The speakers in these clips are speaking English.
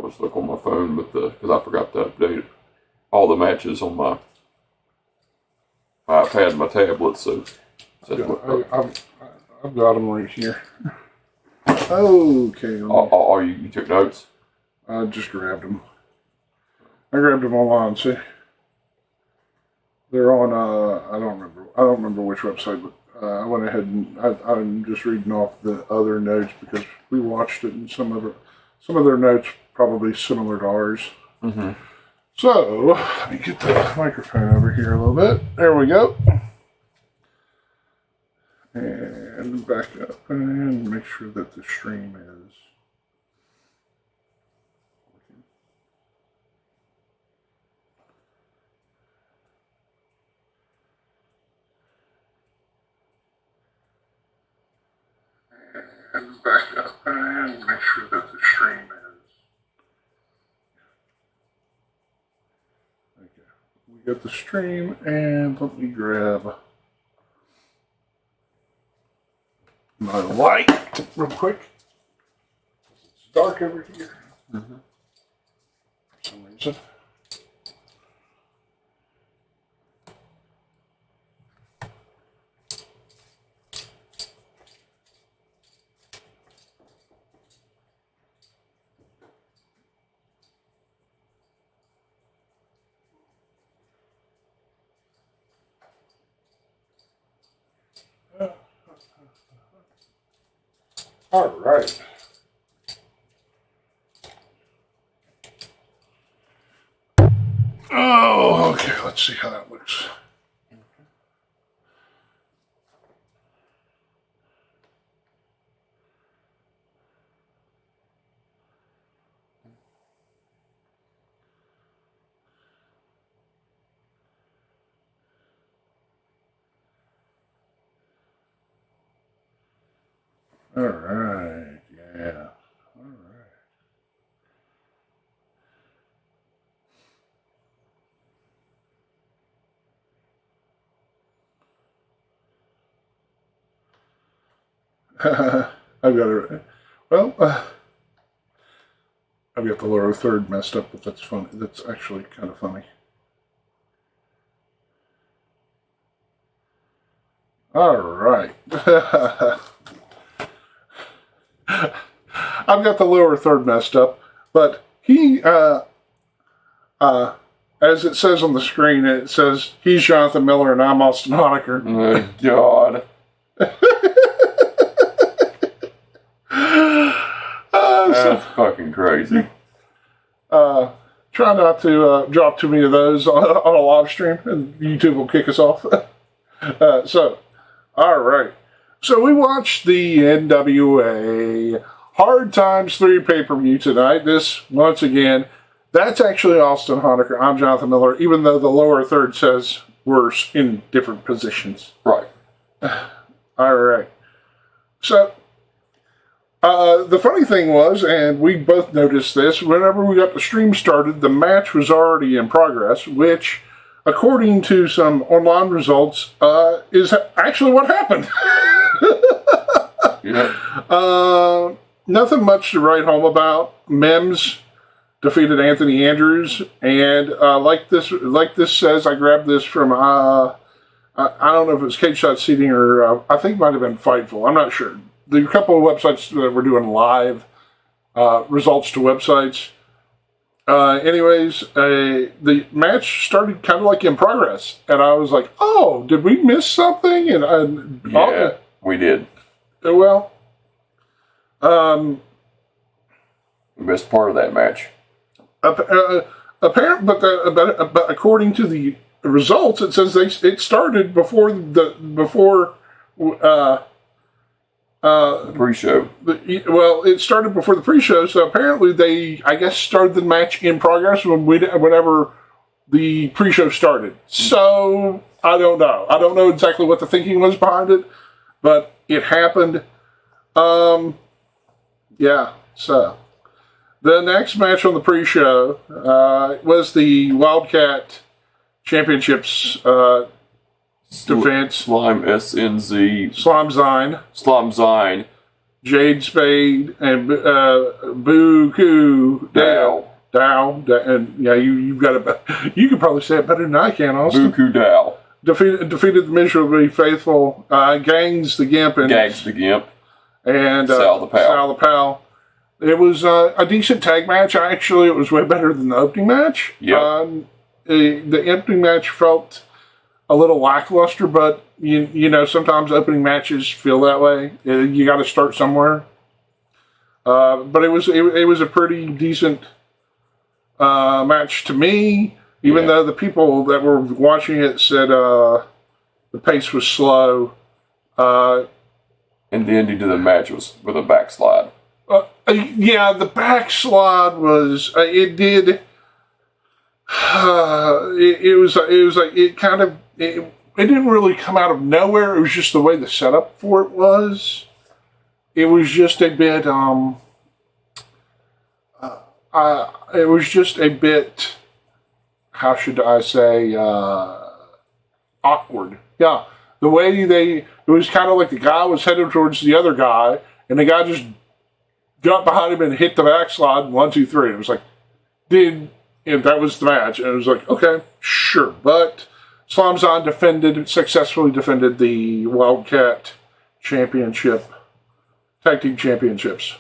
was look on my phone, but because I forgot to update all the matches on my iPad and my tablet. So I've got them right here. Okay. You took notes? I just grabbed them. I grabbed them online. See, they're on. I don't remember which website, but I went ahead and I'm just reading off the other notes because we watched it, and some of their notes probably similar to ours. Mm-hmm. So let me get the microphone over here a little bit. There we go. And back up and make sure that the stream is. And back up and make sure that the stream is. Okay. We got the stream, and let me grab my light real quick. It's dark over here. Mm-hmm. For some reason. All right. Oh, okay. Let's see how that looks. All right. Yeah. All right. I've got it. Well, I've got the lower third messed up, but that's funny. That's actually kind of funny. All right. I've got the lower third messed up, but he, as it says on the screen, it says he's Jonathan Miller and I'm Austin Honecker. Oh, God. That's fucking crazy. Try not to drop too many of those on a live stream, and YouTube will kick us off. All right. So we watched the NWA Hardtimes 3 pay-per-view tonight. This, once again, that's actually Austin Honecker. I'm Jonathan Miller, even though the lower third says we're in different positions. Right. All right. So, the funny thing was, and we both noticed this, whenever we got the stream started, the match was already in progress, which, according to some online results, is actually what happened. Yeah. Nothing much to write home about. Mims defeated Anthony Andrews, and like this says, I grabbed this from I don't know if it was Cage Shot Seating or I think it might have been Fightful. I'm not sure. There are a couple of websites that were doing live results to websites. Anyways, the match started kind of like in progress, and I was like, "Oh, did we miss something?" And we did. Well, we missed part of that match. Apparently, but according to the results, it says it started before the pre-show. Well, it started before the pre-show, so apparently they, I guess, started the match in progress whenever the pre-show started. So, I don't know. I don't know exactly what the thinking was behind it, but it happened. Yeah, so. The next match on the pre-show was the Wildcat Championships defense. Slime SNZ. Slime Zine. Slime Zine Jade Spade and Buku Dow, and yeah, you got it. You could probably say it better than I can, Austin. Buku Dow defeated the Miserably Faithful, Gangs the Gimp, and Gags the Gimp, and Sal the Pal. Sal the Pal. It was a decent tag match. Actually, it was way better than the opening match. Yep. The opening match felt a little lackluster, but you know sometimes opening matches feel that way. You got to start somewhere. But it was a pretty decent match to me, even though the people that were watching it said the pace was slow. And the ending to the match was with a backslide. Yeah, the backslide was it did. It was like it kind of it didn't really come out of nowhere. It was just the way the setup for it was. It was just a bit it was just a bit, how should I say, awkward. Yeah, the way it was kind of like the guy was headed towards the other guy, and the guy just got behind him and hit the backslide, 1, 2, 3. It was like, and that was the match. And it was like, okay, sure. But Slamzon successfully defended the Wildcat Championship, Tag Team Championships.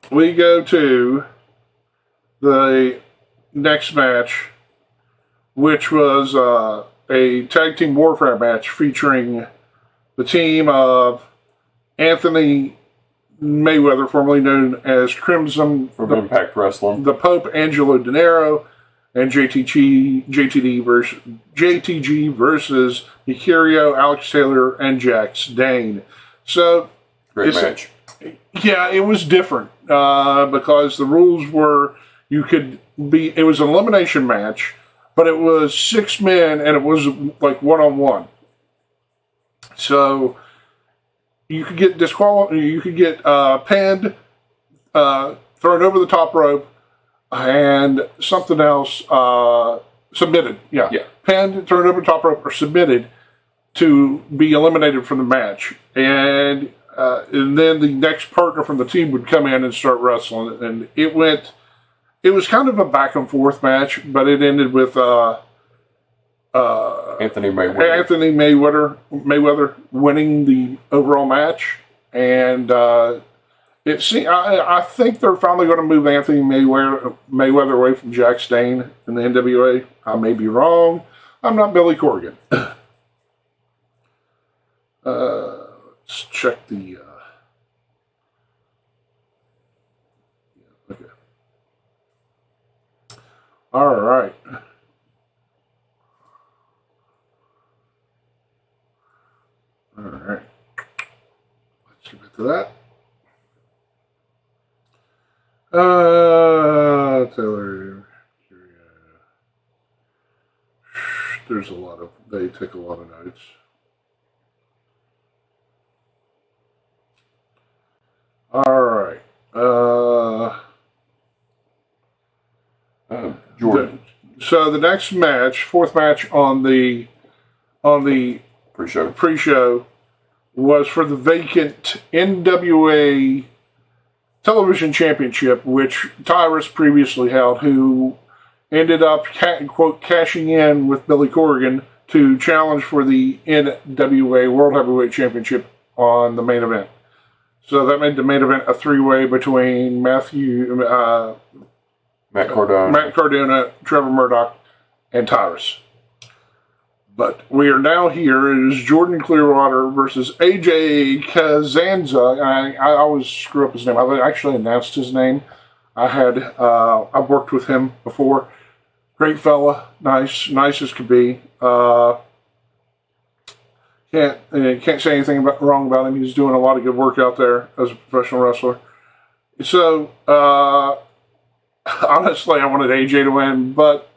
We go to the next match, which was a tag team warfare match featuring the team of Anthony Mayweather, formerly known as Crimson from Impact Wrestling, the Pope Angelo De Niro, and JTG versus Mysterio, Alex Taylor, and Jax Dane. So, great match. Yeah, it was different because the rules were it was an elimination match, but it was 6 men and it was like 1-on-1. So you could get disqualified, you could get pinned, thrown over the top rope, and something else submitted. Yeah, pinned, thrown over the top rope, or submitted to be eliminated from the match. And then the next partner from the team would come in and start wrestling. And it was kind of a back and forth match, but it ended with Anthony Mayweather winning the overall match. And I think they're finally going to move Anthony Mayweather away from Jax Dane in the NWA. I may be wrong. I'm not Billy Corgan. Let's check the... okay. All right. All right. Let's get back to that. Taylor. There's they take a lot of notes. All right. Jordan. So the next match, fourth match on the pre-show was for the vacant NWA Television Championship, which Tyrus previously held, who ended up, quote, cashing in with Billy Corgan to challenge for the NWA World Heavyweight Championship on the main event. So that made the main event a three-way between Matt Cardona, Trevor Murdoch, and Tyrus. But we are now here. It is Jordan Clearwater versus AJ Kazanza. I always screw up his name. I've actually announced his name. I've worked with him before. Great fella, nice as could be. Can't say anything wrong about him. He's doing a lot of good work out there as a professional wrestler. So honestly, I wanted AJ to win, but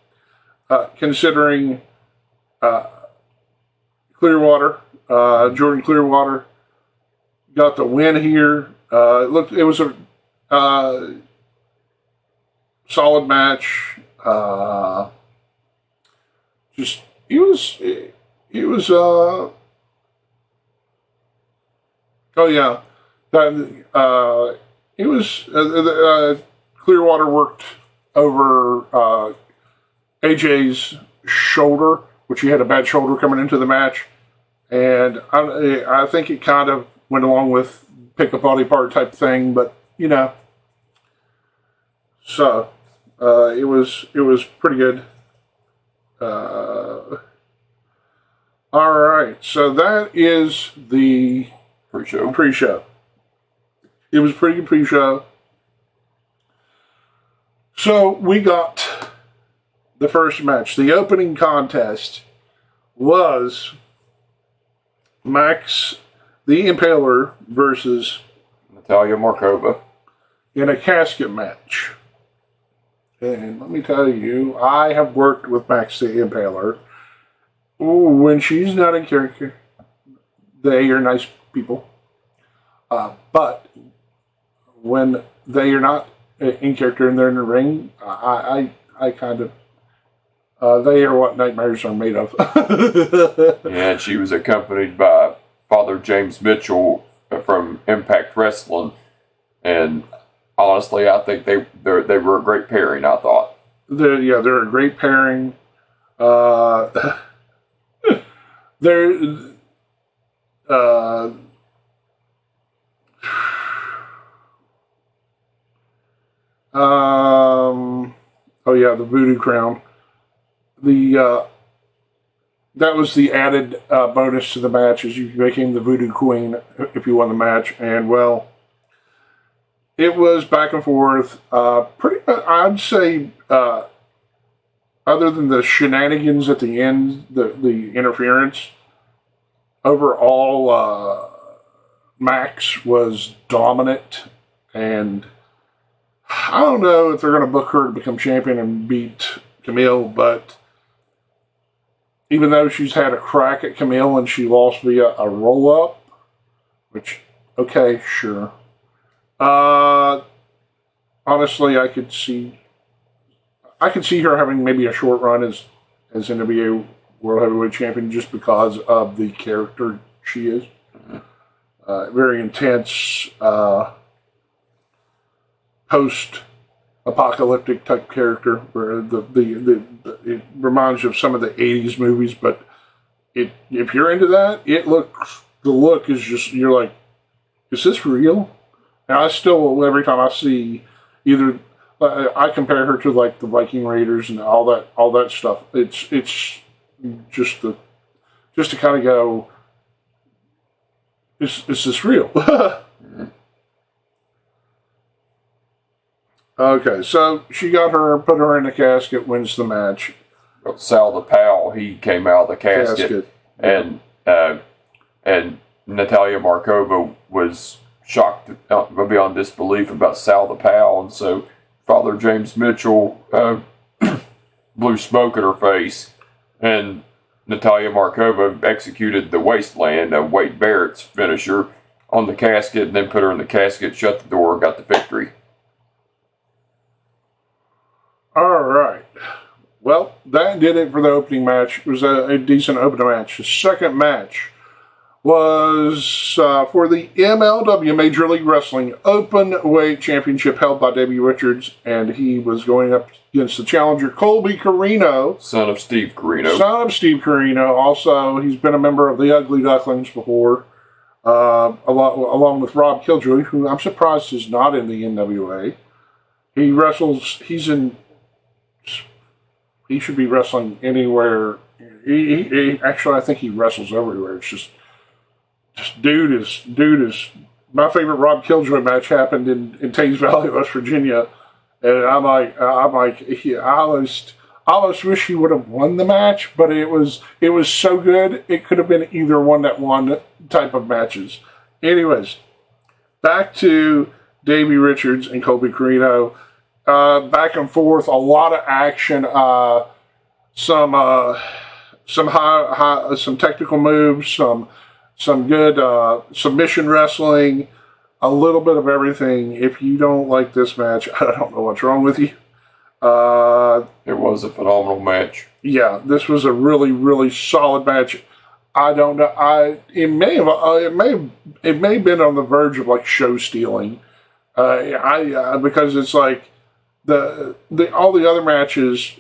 considering Jordan Clearwater got the win here. It was a solid match. Just he was oh yeah, that it was Clearwater worked over AJ's shoulder, which he had a bad shoulder coming into the match, and I think it kind of went along with pick a body part type thing, but you know, so it was pretty good. All right, so that is the Pre-show. Pre-show. It was pretty good pre-show. So we got the first match. The opening contest was Max the Impaler versus Natalia Markova in a casket match. And let me tell you, I have worked with Max the Impaler. Ooh, when she's not in character, they are nice people. But when they are not in character and they're in the ring, I kind of, they are what nightmares are made of. and she was accompanied by Father James Mitchell from Impact Wrestling, and honestly, I think they were a great pairing. I thought they're a great pairing. They're oh yeah, the Voodoo Crown. That was the added bonus to the match, as you became the Voodoo Queen if you won the match. And well, it was back and forth. Pretty, I'd say, other than the shenanigans at the end, the interference, overall, Max was dominant, and I don't know if they're going to book her to become champion and beat Camille, but even though she's had a crack at Camille and she lost via a roll-up, which, okay, sure. Honestly, I could see her having maybe a short run as NWA World Heavyweight Champion just because of the character she is. Very intense, post-apocalyptic type character, where it reminds you of some of the '80s movies. But if you're into that, the look is just, you're like, is this real? And I still, every time I see either, I compare her to like the Viking Raiders and all that stuff. It's just to kind of go, is this real? Okay, so she got her, put her in the casket, wins the match. Sal the Pal, he came out of the casket. And Natalia Markova was shocked beyond disbelief about Sal the Pal, and so Father James Mitchell blew smoke in her face, and Natalia Markova executed the Wasteland, Wade Barrett's finisher, on the casket, and then put her in the casket, shut the door, and got the victory. All right. Well, that did it for the opening match. It was a decent opening match. The second match was for the MLW, Major League Wrestling Openweight Championship, held by Davey Richards, and he was going up against the challenger Colby Carino. Son of Steve Carino. Also, he's been a member of the Ugly Ducklings before, along with Rob Killjoy, who I'm surprised is not in the NWA. He wrestles, he should be wrestling anywhere. Actually, I think he wrestles everywhere. It's just dude is. My favorite Rob Killjoy match happened in Thames Valley, West Virginia, and I'm like, I almost wish he would have won the match, but it was so good. It could have been either one that won type of matches. Anyways, back to Davey Richards and Colby Carino. Back and forth, a lot of action, some technical moves, some good submission wrestling, a little bit of everything. If you don't like this match, I don't know what's wrong with you. It was a phenomenal match. Yeah, this was a really, really solid match. I don't know. It may have been on the verge of like show stealing. Because it's like the all the other matches.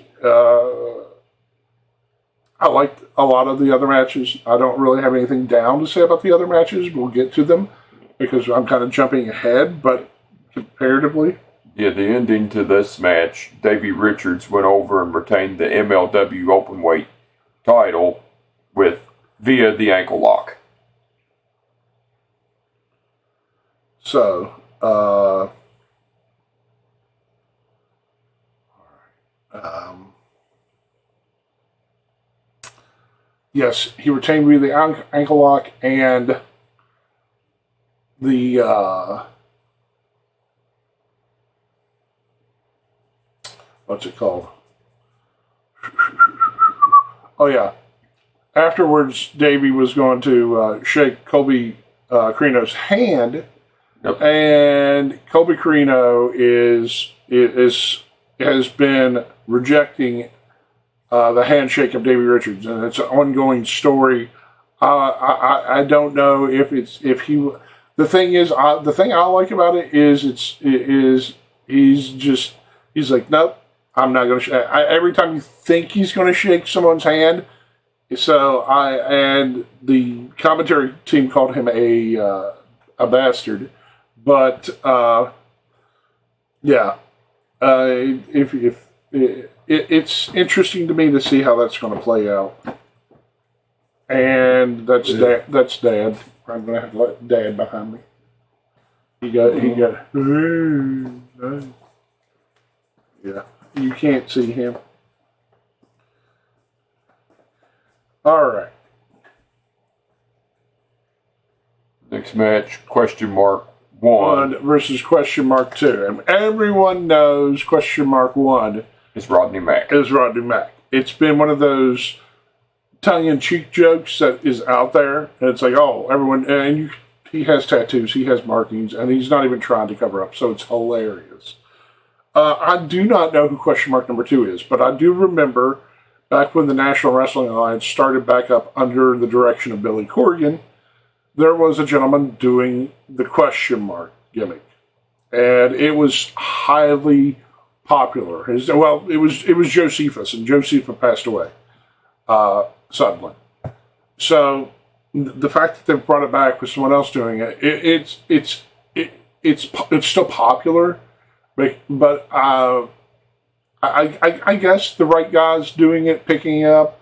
I liked a lot of the other matches. I don't really have anything down to say about the other matches. We'll get to them because I'm kind of jumping ahead, but comparatively. Yeah, the ending to this match, Davey Richards went over and retained the MLW Openweight title via the ankle lock. So, yes, he retained via the ankle lock and the what's it called? Oh yeah. Afterwards, Davey was going to shake Colby Carino's hand, Yep. and Colby Carino has been rejecting the handshake of Davey Richards, and it's an ongoing story. I don't know if he. The thing is, the thing I like about it is he's like, nope, I'm not going to. Every time you think he's going to shake someone's hand, and the commentary team called him a bastard, but yeah, it's interesting to me to see how that's going to play out, and that's Dad. I'm going to have to let Dad behind me. He got. Yeah, you can't see him. All right. Next match, question mark 1 versus question mark 2. And everyone knows question mark 1 is Rodney Mack. It's been one of those tongue-in-cheek jokes that is out there. And it's like, oh, everyone, he has tattoos, he has markings, and he's not even trying to cover up. So it's hilarious. I do not know who question mark number 2 is, but I do remember back when the National Wrestling Alliance started back up under the direction of Billy Corgan, there was a gentleman doing the question mark gimmick, and it was highly popular. It was Josephus, and Josephus passed away suddenly. So the fact that they brought it back with someone else doing it, it's still popular, but I guess the right guys doing it, picking it up,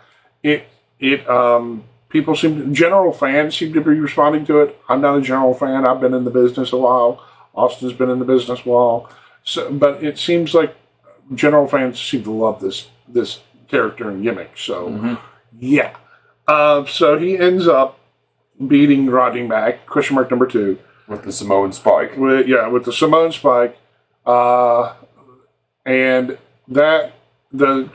people general fans seem to be responding to it. I'm not a general fan. I've been in the business a while. Austin's been in the business a while. So, but it seems like general fans seem to love this character and gimmick. So, yeah. So he ends up beating Rodney Mack, question mark number 2. With the Samoan Spike. With the Samoan Spike. And that, the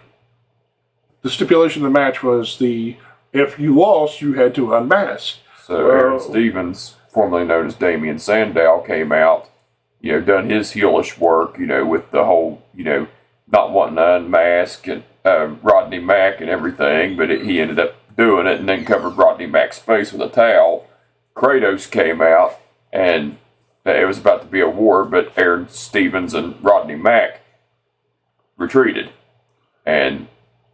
stipulation of the match was if you lost, you had to unmask. So Aaron Stevens, formerly known as Damian Sandow, came out, done his heelish work, with the whole, not wanting to unmask and Rodney Mack and everything, but he ended up doing it and then covered Rodney Mack's face with a towel. Kratos came out, and it was about to be a war, but Aaron Stevens and Rodney Mack retreated. And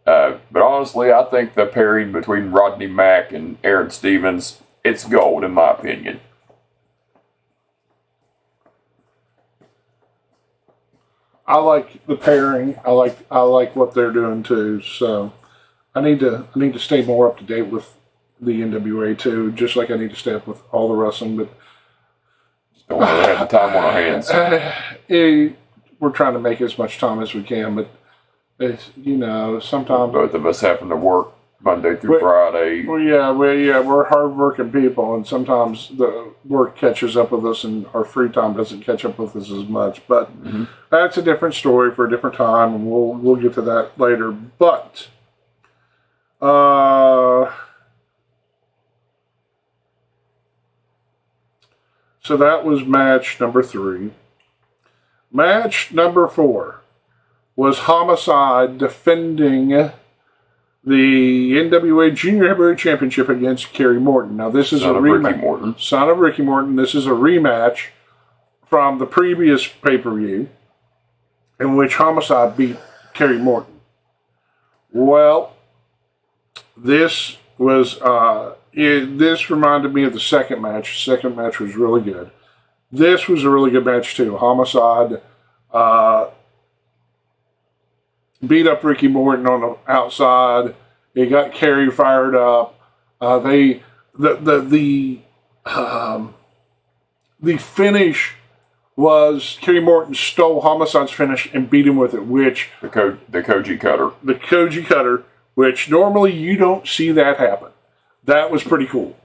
but honestly, I think the pairing between Rodney Mack and Aaron Stevens, it's gold in my opinion. I like the pairing. I like what they're doing too. So I need to stay more up to date with the NWA too, just like I need to stay up with all the wrestling. But just don't want to have the time on our hands. We're trying to make as much time as we can, but it's, sometimes both of us having to work Monday through Friday. We're hard-working people, and sometimes the work catches up with us, and our free time doesn't catch up with us as much. But that's a different story for a different time, and we'll get to that later. But so that was match number 3. Match number 4 was Homicide defending the NWA Junior Heavyweight Championship against Kerry Morton. Now, this is a rematch. Son of Ricky Morton. This is a rematch from the previous pay-per-view in which Homicide beat Kerry Morton. Well, this was this reminded me of the second match. The second match was really good. This was a really good match too. Homicide beat up Ricky Morton on the outside. It got Kerry fired up. The finish was Kerry Morton stole Homicide's finish and beat him with it, which the Koji Cutter. The Koji Cutter, which normally you don't see that happen. That was pretty cool.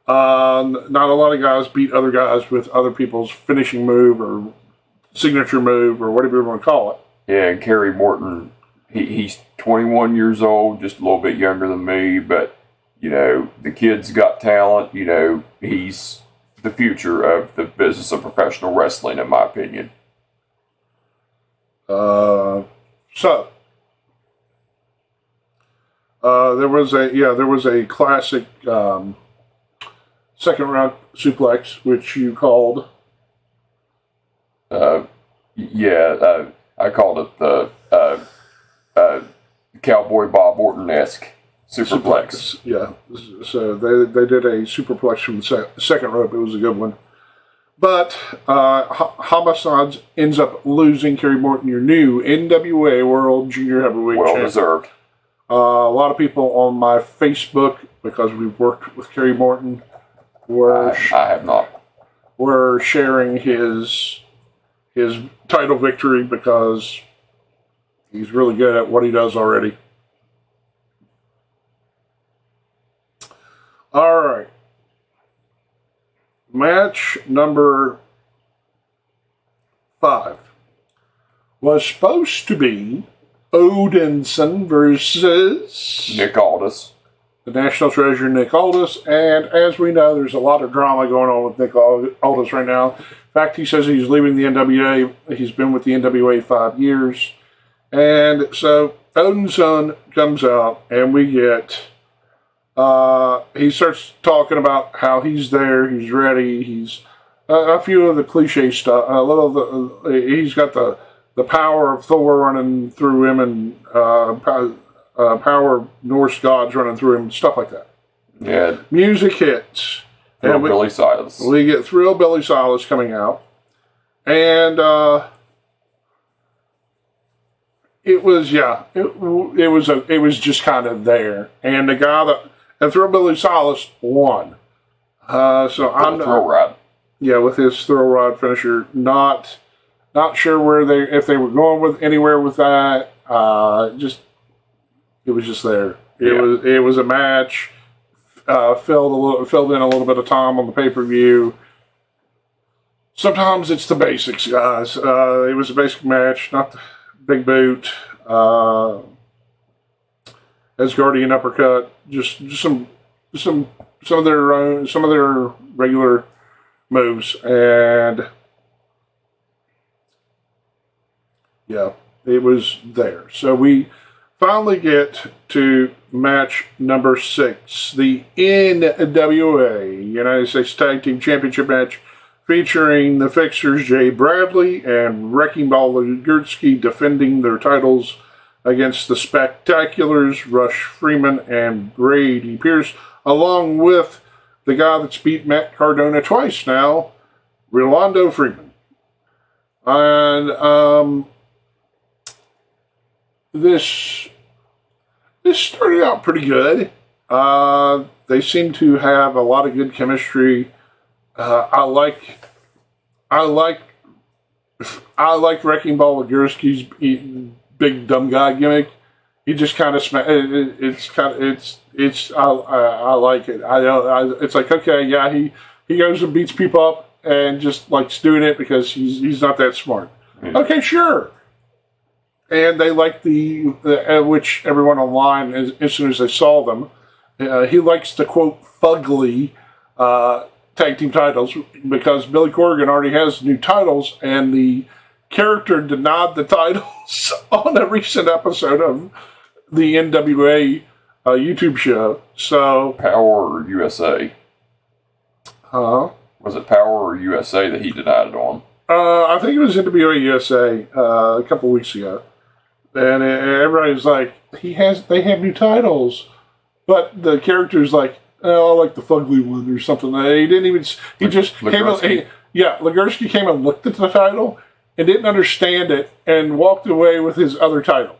Not a lot of guys beat other guys with other people's finishing move or signature move or whatever you want to call it. Yeah, and Kerry Morton, he's 21 years old, just a little bit younger than me, but, you know, the kid's got talent. You know, he's the future of the business of professional wrestling, in my opinion. There was a classic second round suplex, which you called. I called it the Cowboy Bob Orton-esque superplex. Yeah, so they did a superplex from the second rope. It was a good one. But Homicide ends up losing Kerry Morton, your new NWA World Junior Heavyweight Champion. Well deserved. A lot of people on my Facebook, because we've worked with Kerry Morton, I have not. Were sharing his title victory because he's really good at what he does already. All right. Match number 5 was supposed to be Odinson versus Nick Aldis. The National Treasure, Nick Aldis. And as we know, there's a lot of drama going on with Nick Aldis right now. In fact, he says he's leaving the NWA. He's been with the NWA 5 years. And so Odinson comes out, and we get... he starts talking about how he's there, he's ready, he's... a few of the cliche stuff. He's got the power of Thor running through him, and power of Norse gods running through him, stuff like that. Yeah. Music hits. Billy Silas. We get Thrill Billy Silas coming out. And it was just kind of there. And the guy and Thrill Billy Silas won. So I'm thrill ride. Yeah, with his thrill ride finisher. Not sure if they were going with anywhere with that. It was just there. It was a match. Filled in a little bit of time on the pay-per-view. Sometimes it's the basics, guys. It was a basic match, not the big boot. Asgardian uppercut, just some of their regular moves, and yeah, it was there. So we finally get to match number 6, the NWA United States Tag Team Championship match, featuring the Fixers Jay Bradley and Wrecking Ball Lugerski defending their titles against the Spectaculars, Rush Freeman and Brady Pierce, along with the guy that's beat Matt Cardona twice now, Rolando Freeman. And this started out pretty good. They seem to have a lot of good chemistry. I like Wrecking Ball Lugerski's big dumb guy gimmick. He just kind of I like it. It's like, okay, yeah, he goes and beats people up and just likes doing it because he's not that smart. Mm. Okay, sure. And they like which everyone online, as soon as they saw them, he likes to quote fugly tag team titles, because Billy Corgan already has new titles, and the character denied the titles on a recent episode of the NWA YouTube show. So Power or USA? Huh? Was it Power or USA that he denied it on? I think it was NWA USA a couple weeks ago. And everybody was like, they have new titles. But the character's like, oh, I like the fugly one or something. He didn't even, he just Legursky. Legursky came and looked at the title and didn't understand it and walked away with his other title.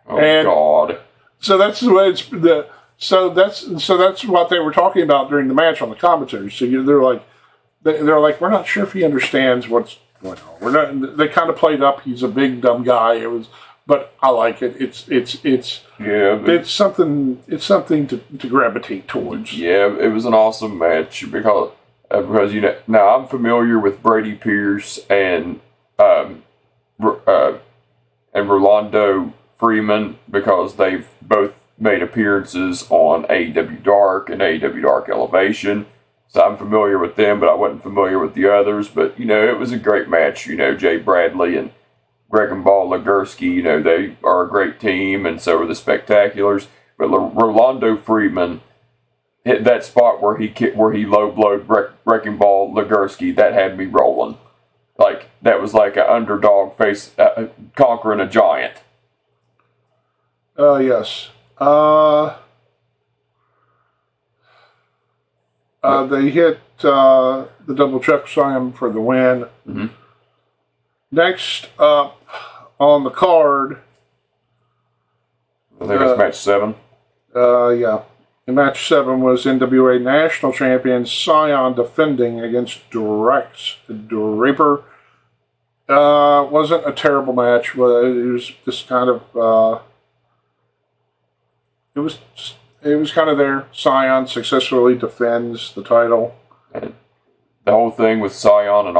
Oh, God. So that's the way so that's what they were talking about during the match on the commentary. So they're like, we're not sure if he understands what's going on. We're not. They kind of played up. He's a big dumb guy. But I like it. It's something to gravitate towards. Yeah, it was an awesome match because now I'm familiar with Brady Pierce and Rolando Freeman because they've both made appearances on AEW Dark and AEW Dark Elevation. So I'm familiar with them, but I wasn't familiar with the others. But, it was a great match. Jay Bradley and Greg and Ball Legursky, they are a great team, and so are the Spectaculars. But Rolando Freeman hit that spot where he low blowed Wrecking Ball Legursky. That had me rolling. Like, that was like an underdog face conquering a giant. Yes. They hit the double check slam for the win. Mm-hmm. Next up on the card, I think it's match 7. Yeah. And match 7 was NWA National Champion Scion defending against Draper. Wasn't a terrible match. It was just kind of it was kind of there. Scion successfully defends the title. And the whole thing with Scion and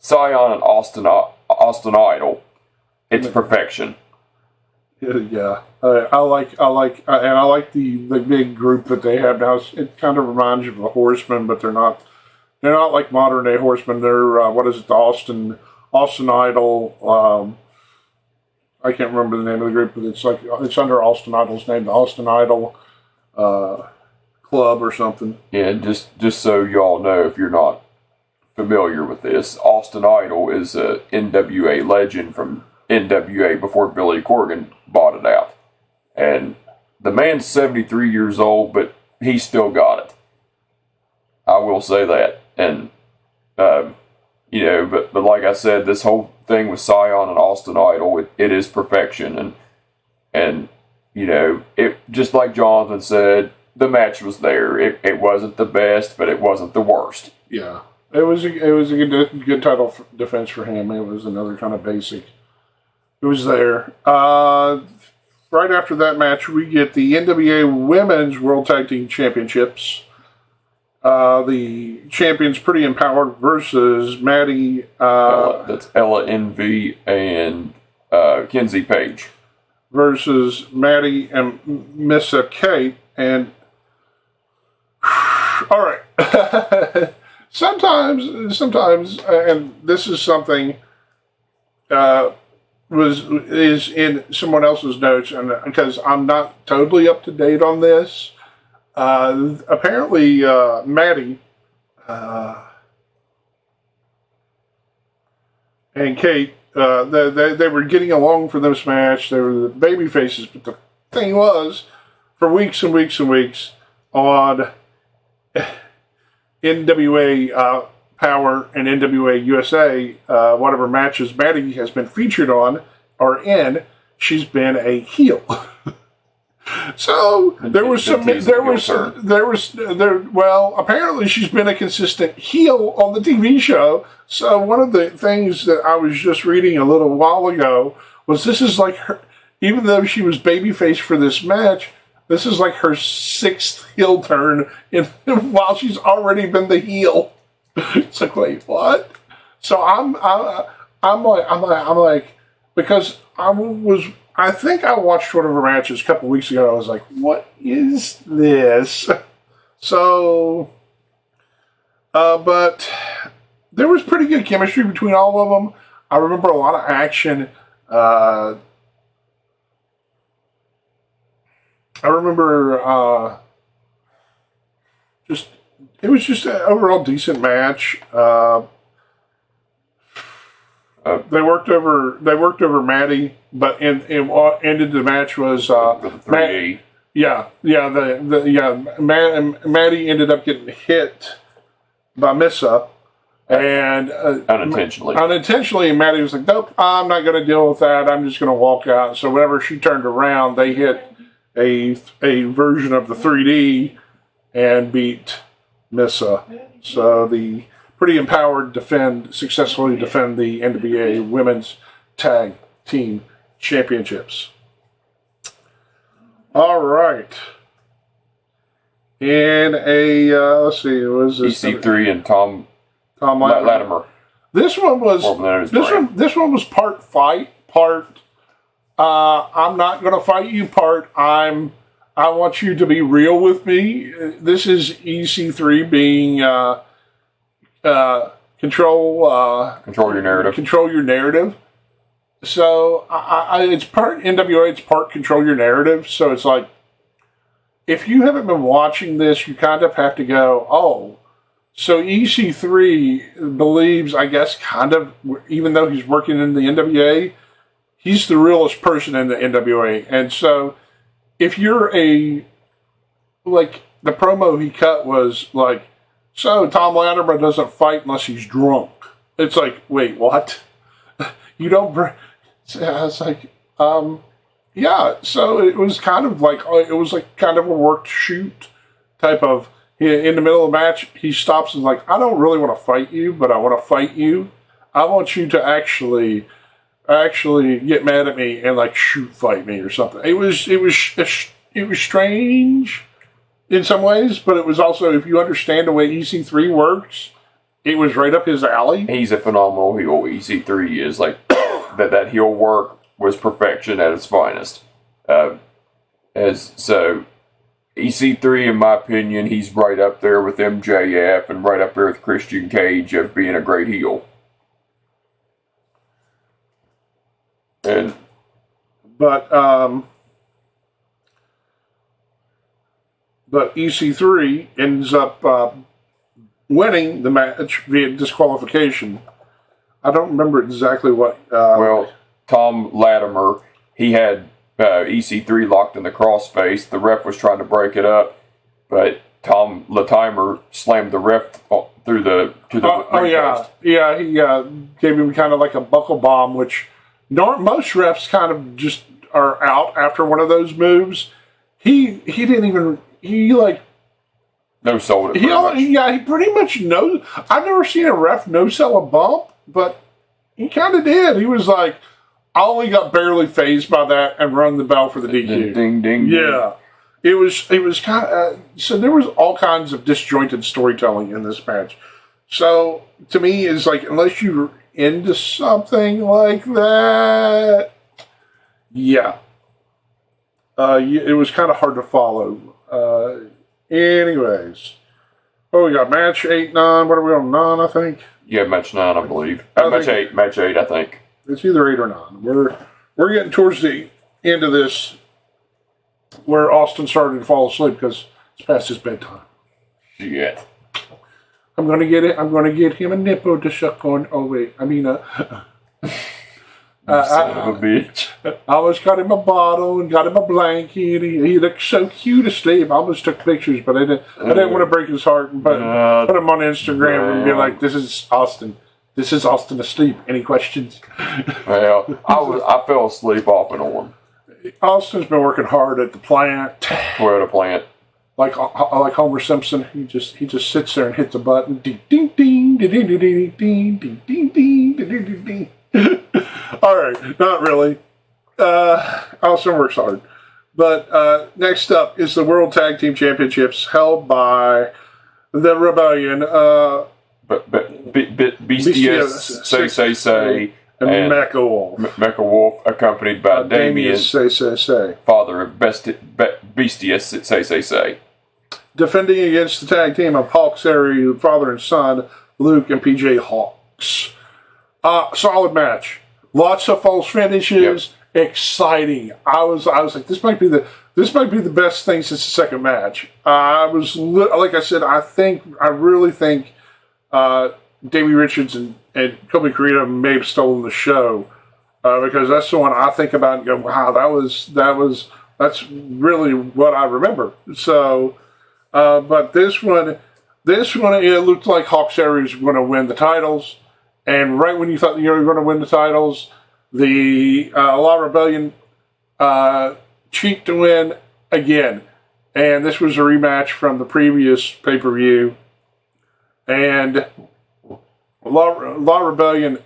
Scion and Austin Idol, it's perfection. Yeah, I like the big group that they have now. It kind of reminds you of the Horsemen, but they're not like modern day Horsemen. They're the Austin Idol. I can't remember the name of the group, but it's under Austin Idol's name, the Austin Idol Club or something. Yeah, just so y'all know, if you're not familiar with this, Austin Idol is a NWA legend from NWA before Billy Corgan bought it out. And the man's 73 years old, but he still got it. I will say that. And, but like I said, this whole thing with Scion and Austin Idol, it is perfection. And it just like Jonathan said, the match was there. It wasn't the best, but it wasn't the worst. Yeah. It was a good title defense for him. It was another kind of basic. It was there. Right after that match, we get the NWA Women's World Tag Team Championships. The champions Pretty Empowered versus Maddie. That's Ella Envy and Kenzie Page. Versus Maddie and Missa Kate. And all right. Sometimes, and this is something is in someone else's notes, and because I'm not totally up to date on this, apparently Maddie and Kate they were getting along for this match. They were the baby faces, but the thing was, for weeks and weeks and weeks on NWA Power and NWA USA, whatever matches Maddie has been featured on or in, she's been a heel. So apparently she's been a consistent heel on the TV show. So one of the things that I was just reading a little while ago was this is like her, even though she was babyface for this match, this is like her 6th heel turn while she's already been the heel. It's like, wait, what? So I'm like, because I think I watched one of her matches a couple weeks ago. I was like, what is this? So, but there was pretty good chemistry between all of them. I remember a lot of action. I remember it was just an overall decent match. They worked over Maddie, but in what ended the match was Maddie ended up getting hit by Missa, and unintentionally, Maddie was like, "Nope, I'm not going to deal with that. I'm just going to walk out." So whenever she turned around, they hit a version of the 3D and beat Missa. So the Pretty Empowered successfully defend the NWA Women's Tag Team Championships. All right. In a let's see, it was EC3 and Tom Latimer. This one was part fight, part I'm not going to fight you, part I want you to be real with me. This is EC3 being control your narrative. Control your narrative. So it's part NWA, it's part control your narrative. So it's like, if you haven't been watching this, you kind of have to go, oh, so EC3 believes, I guess, kind of, even though he's working in the NWA, he's the realest person in the NWA. And so if you're the promo he cut was like, so Tom Latimer doesn't fight unless he's drunk. It's like, wait, what? You don't bring... I was like, yeah. So it was kind of like kind of a worked shoot type of, in the middle of the match, he stops and is like, I don't really want to fight you, but I want to fight you. I want you to actually get mad at me and like shoot fight me or something. It was strange in some ways, but it was also, if you understand the way EC3 works, it was right up his alley. He's a phenomenal heel. EC3 is like that heel work was perfection at its finest. So EC3, in my opinion, he's right up there with MJF and right up there with Christian Cage of being a great heel. But EC3 ends up winning the match via disqualification. I don't remember exactly what... Tom Latimer, he had EC3 locked in the crossface. The ref was trying to break it up, but Tom Latimer slammed the ref through the post. Yeah, he gave him kind of like a buckle bomb, which most refs kind of just are out after one of those moves. He didn't even... no-sold it. He pretty much knows. I've never seen a ref no-sell a bump, but he kind of did. He was like, I only got barely phased by that and rung the bell for the DQ. Ding, ding, yeah. It was kind of... so there was all kinds of disjointed storytelling in this match. So, to me, it's like, unless you're into something like that, yeah. It was kind of hard to follow. Anyways. Oh, we got match 8, 9. What are we on? 9, I think? Yeah, match 9, I believe. Match 8, I think. It's either 8 or 9. We're getting towards the end of this, where Austin started to fall asleep because it's past his bedtime. Shit. I'm gonna get it. I'm gonna get him a nipple to suck on. Oh wait, I mean son of a bitch. I almost got him a bottle and got him a blanket. He looked so cute asleep. I almost took pictures, but I didn't want to break his heart and put him on Instagram and be like, "This is Austin. This is Austin asleep. Any questions?" Well, I fell asleep off and on. Austin's been working hard at the plant. Toyota plant. Like Homer Simpson, he just sits there and hits a button. Ding ding ding ding ding ding ding ding ding ding ding ding. All right, not really. Austin works hard. But next up is the World Tag Team Championships held by the Rebellion. Bestias, say, and Mecha Wolf. Mecha Wolf, accompanied by Damien, say. Father of Bestias, say. Defending against the tag team of Hulk, Sari, father and son, Luke and PJ Hawks. Solid match. Lots of false finishes. Yep. Exciting. I was like, this might be the best thing since the second match. Like I said, I really think Davey Richards and Kobe Corino may have stolen the show because that's the one I think about and go, wow, that's really what I remember. So, but this one, it looked like Hawks Aries was going to win the titles, and right when you thought you were going to win the titles, the La Rebellion cheat to win again, and this was a rematch from the previous pay-per-view, and La Rebellion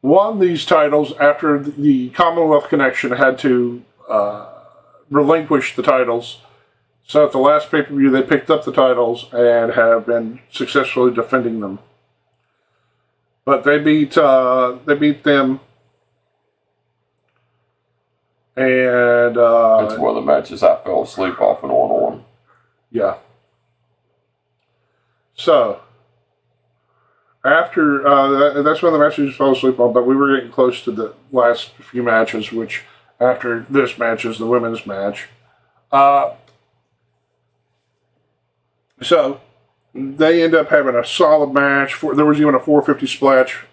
won these titles after the Commonwealth Connection had to relinquish the titles. So at the last pay-per-view, they picked up the titles and have been successfully defending them. But they beat them, and it's one of the matches I fell asleep off and on. Yeah. So after that's one of the matches you fell asleep on, but we were getting close to the last few matches, which after this match is the women's match. So they end up having a solid match. There was even a 450 splash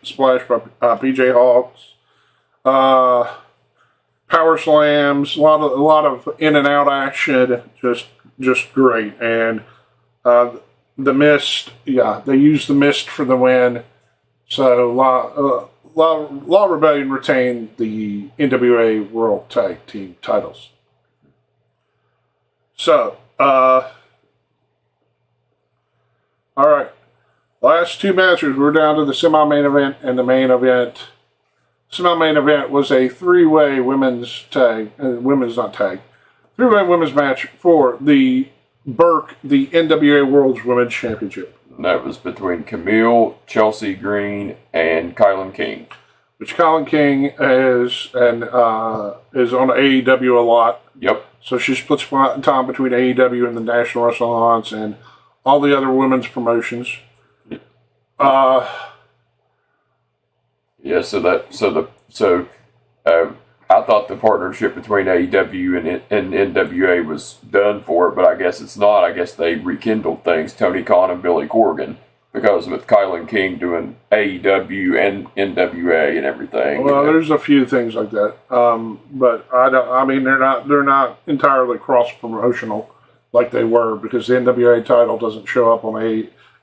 by PJ Hawks. Power slams, a lot of in and out action, just great. And the Mist, they used the Mist for the win. So La Rebellion retained the NWA World Tag Team titles. So, all right. Last two matches, we're down to the semi-main event and the main event. Semi-main event was a three-way three-way women's match for the Burke, the NWA World's Women's Championship. And that was between Camille, Chelsea Green, and Kylan King. Which Kylan King is on AEW a lot. Yep. So she splits time between AEW and the National Wrestling Alliance and all the other women's promotions. I thought the partnership between AEW and NWA was done for it, but I guess it's not. I guess they rekindled things, Tony Khan and Billy Corgan, because with Kylan King doing AEW and NWA and everything. Well, there's a few things like that, but they're not entirely cross promotional like they were, because the NWA title doesn't show up on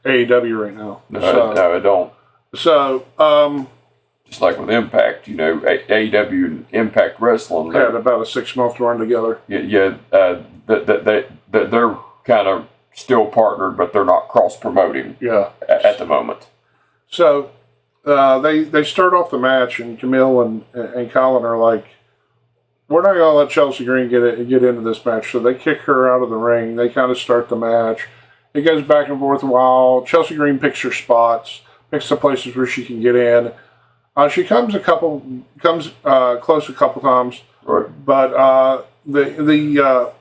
AEW right now. No, it don't. So, just like with Impact, AEW and Impact Wrestling had about a 6-month run together. They're kind of still partnered, but they're not cross promoting. Yeah, at the moment. So they start off the match, and Camille and Colin are like, we're not going to let Chelsea Green get into this match. So they kick her out of the ring. They kind of start the match. It goes back and forth a while. Chelsea Green picks her spots, picks the places where she can get in. She comes close a couple times, right. But the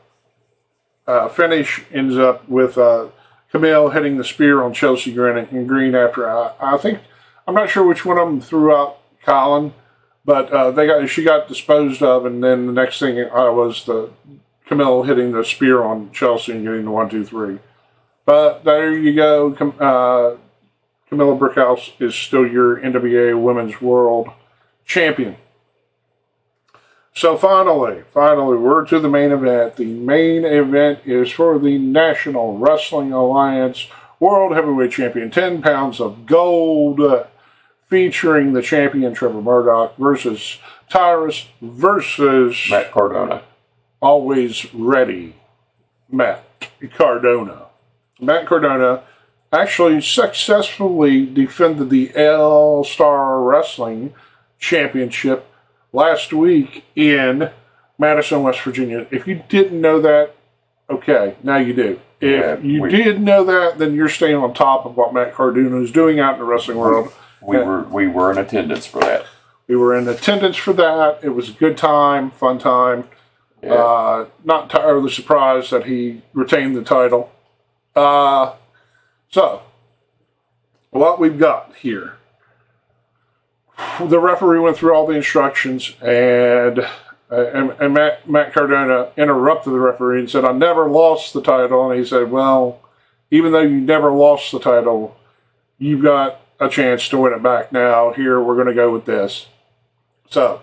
finish ends up with Camille hitting the spear on Chelsea Green after I'm not sure which one of them threw out Colin. But she got disposed of, and then the next thing was the Camille hitting the spear on Chelsea and getting the 1, 2, 3. But there you go. Camilla Brickhouse is still your NWA Women's World Champion. So finally, we're to the main event. The main event is for the National Wrestling Alliance World Heavyweight Champion, 10 pounds of gold, featuring the champion Trevor Murdoch versus Tyrus versus Matt Cardona. Always ready, Matt Cardona. Matt Cardona actually successfully defended the All-Star Wrestling Championship last week in Madison, West Virginia. If you didn't know that, okay, now you do. If you did know that, then you're staying on top of what Matt Cardona is doing out in the wrestling world. We were in attendance for that. We were in attendance for that. It was a good time, fun time. Yeah. Not entirely surprised that he retained the title. So, what we've got here. The referee went through all the instructions, and Matt Cardona interrupted the referee and said, "I never lost the title." And he said, "Well, even though you never lost the title, you've got a chance to win it back now. Here, we're going to go with this." So,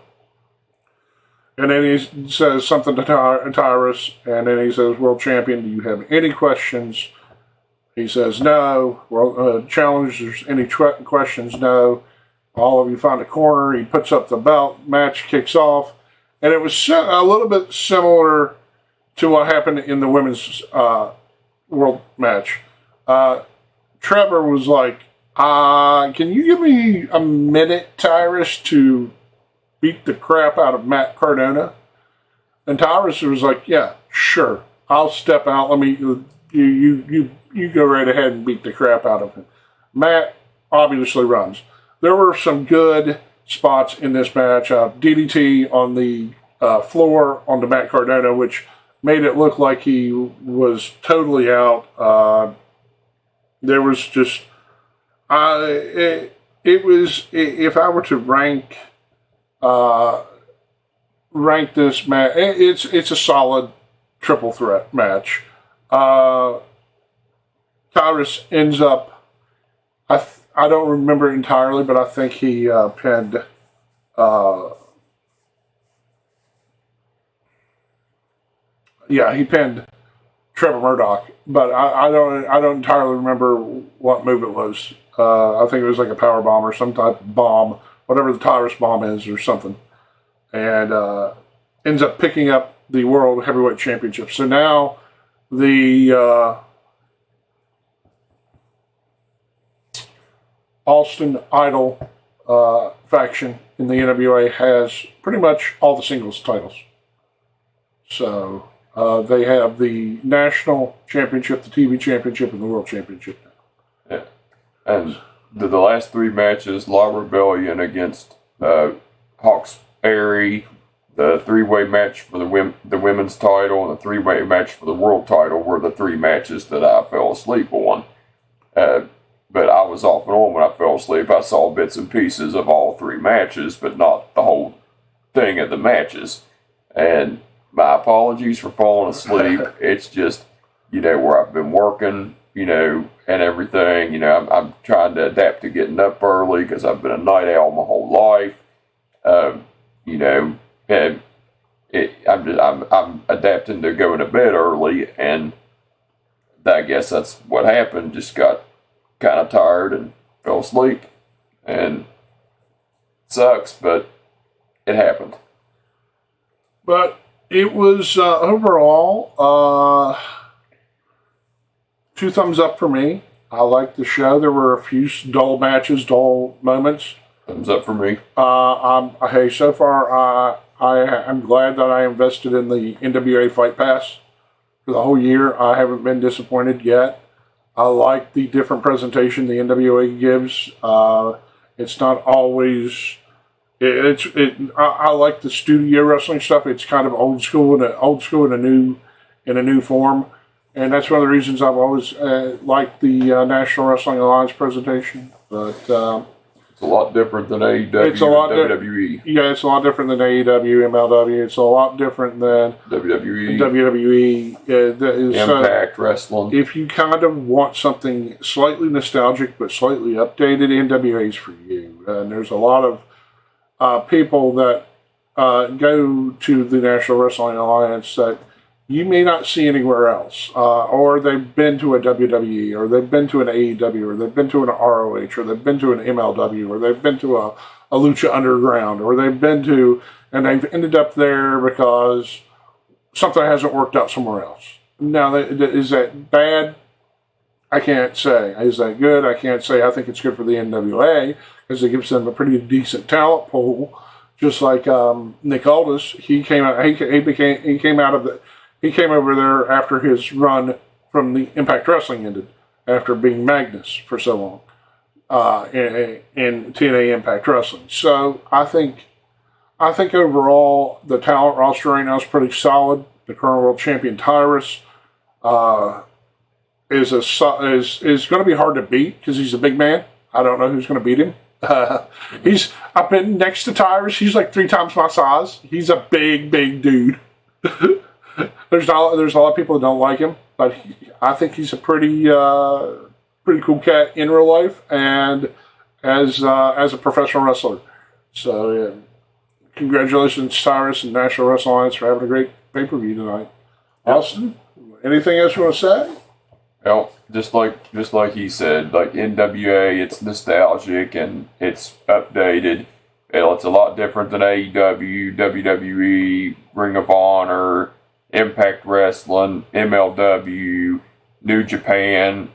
and then he says something to Tyrus, and then he says, "World champion, do you have any questions?" He says, "No." Well, challengers, any questions? No. All of you find a corner. He puts up the belt. Match kicks off. And it was a little bit similar to what happened in the women's world match. Trevor was like, "Can you give me a minute, Tyrus, to beat the crap out of Matt Cardona?" And Tyrus was like, "Yeah, sure. I'll step out. Let me you go right ahead and beat the crap out of him." Matt obviously runs. There were some good spots in this match. DDT on the floor onto Matt Cardona, which made it look like he was totally out. There was just it was, if I were to rank this match, it's a solid triple threat match. Tyrus ends up, I don't remember entirely, but I think he pinned he pinned Trevor Murdoch, but I don't entirely remember what move it was. I think it was like a power bomb or some type of bomb, whatever the Tyrus bomb is or something, and ends up picking up the World Heavyweight Championship. So now the Austin Idol faction in the NWA has pretty much all the singles titles. So they have the National Championship, the TV Championship, and the World Championship now. Yeah. And the last three matches, La Rebellion against Hawkesbury, the three-way match for the women's title, and the three-way match for the world title were the three matches that I fell asleep on. But I was off and on when I fell asleep. I saw bits and pieces of all three matches, but not the whole thing of the matches. And my apologies for falling asleep. It's just, where I've been working, and everything. I'm trying to adapt to getting up early because I've been a night owl my whole life. And I'm adapting to going to bed early, and I guess that's what happened. Just got kind of tired and fell asleep, and it sucks, but it happened. But it was overall 2 thumbs up for me. I liked the show. There were a few dull matches, dull moments. Thumbs up for me. So far, I'm glad that I invested in the NWA Fight Pass for the whole year. I haven't been disappointed yet. I like the different presentation the NWA gives. It's not always. I like the studio wrestling stuff. It's kind of old school in a new form, and that's one of the reasons I've always liked the National Wrestling Alliance presentation. But it's a lot different than AEW and WWE. Yeah, it's a lot different than AEW, MLW. It's a lot different than WWE. Impact Wrestling. If you kind of want something slightly nostalgic but slightly updated, NWA is for you. And there's a lot of people that go to the National Wrestling Alliance that you may not see anywhere else, or they've been to a WWE, or they've been to an AEW, or they've been to an ROH, or they've been to an MLW, or they've been to a Lucha Underground, or they've been to, and they've ended up there because something hasn't worked out somewhere else. Now, is that bad? I can't say. Is that good? I can't say. I think it's good for the NWA because it gives them a pretty decent talent pool. Just like Nick Aldis, he came over there after his run from the Impact Wrestling ended, after being Magnus for so long in TNA Impact Wrestling. So I think overall the talent roster right now is pretty solid. The current world champion Tyrus is going to be hard to beat because he's a big man. I don't know who's going to beat him. I've been next to Tyrus. He's like 3 times my size. He's a big dude. There's a lot of people that don't like him, but I think he's a pretty cool cat in real life and as a professional wrestler. So yeah, congratulations, Tyrus and National Wrestling Alliance, for having a great pay-per-view tonight. Austin, anything else you want to say? Well, just like he said, like NWA, it's nostalgic and it's updated. It's a lot different than AEW, WWE, Ring of Honor, Impact Wrestling, MLW, New Japan,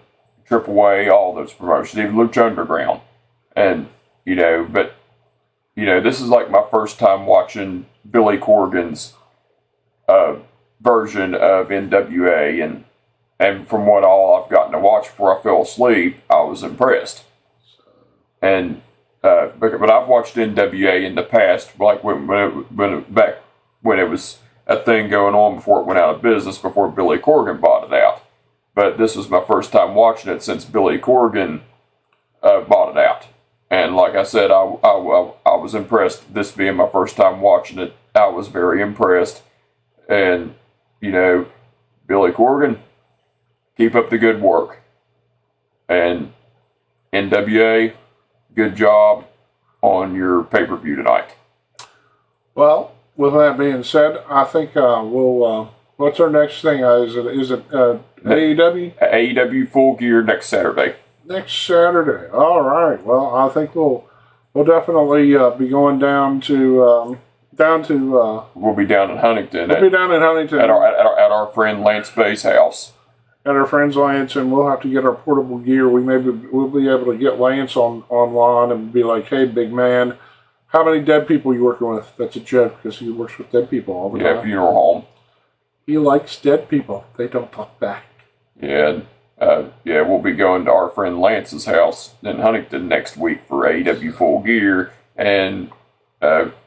AAA, all those promotions, even Lucha Underground. And, this is like my first time watching Billy Corgan's version of NWA, and from what all I've gotten to watch before I fell asleep, I was impressed. And but I've watched NWA in the past, like when it was a thing going on before it went out of business, before Billy Corgan bought it out. But this was my first time watching it since Billy Corgan bought it out. And like I said, I was impressed. This being my first time watching it, I was very impressed. And Billy Corgan, keep up the good work. And NWA, good job on your pay-per-view tonight. Well, with that being said, I think we'll. What's our next thing? Is it AEW? AEW Full Gear next Saturday. Next Saturday. All right. Well, I think we'll definitely be going down to. We'll be down in Huntington. We'll be down in Huntington at our friend Lance Bay's house. At our friend's Lance, and we'll have to get our portable gear. We'll be able to get Lance online and be like, "Hey, big man, how many dead people are you working with?" That's a joke because he works with dead people all the time. Yeah, funeral home. He likes dead people. They don't talk back. Yeah, we'll be going to our friend Lance's house in Huntington next week for AEW Full Gear, and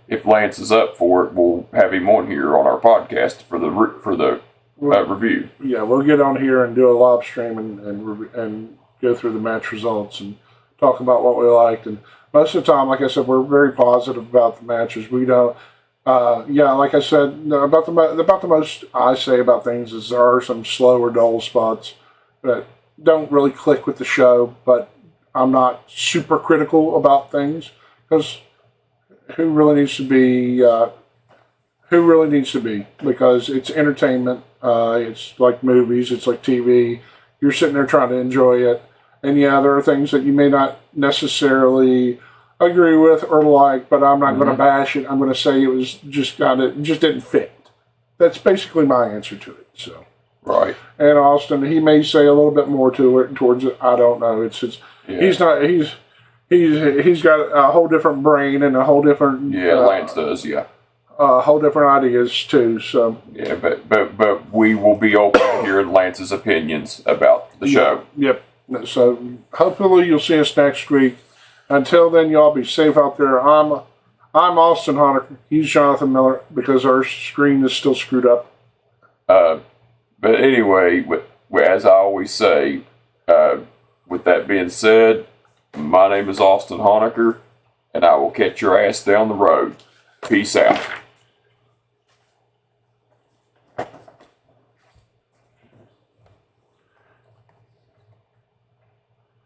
if Lance is up for it, we'll have him on here on our podcast for the review. Yeah, we'll get on here and do a live stream and go through the match results and talk about what we liked. And most of the time, like I said, we're very positive about the matches. We don't. Like I said, about the most I say about things is there are some slow or dull spots that don't really click with the show, but I'm not super critical about things because who really needs to be? Because it's entertainment. It's like movies. It's like TV. You're sitting there trying to enjoy it, and yeah, there are things that you may not necessarily agree with or like, but I'm not going to bash it. I'm going to say it just didn't fit. That's basically my answer to it. So right. And Austin, he may say a little bit more to it towards it. I don't know. He's got a whole different brain and a whole different Lance does whole different ideas too. So yeah, but we will be open to hearing Lance's opinions about the show. Yep. So hopefully you'll see us next week. Until then, y'all be safe out there. I'm Austin Honaker. He's Jonathan Miller because our screen is still screwed up. But anyway, as I always say, with that being said, my name is Austin Honaker, and I will catch your ass down the road. Peace out.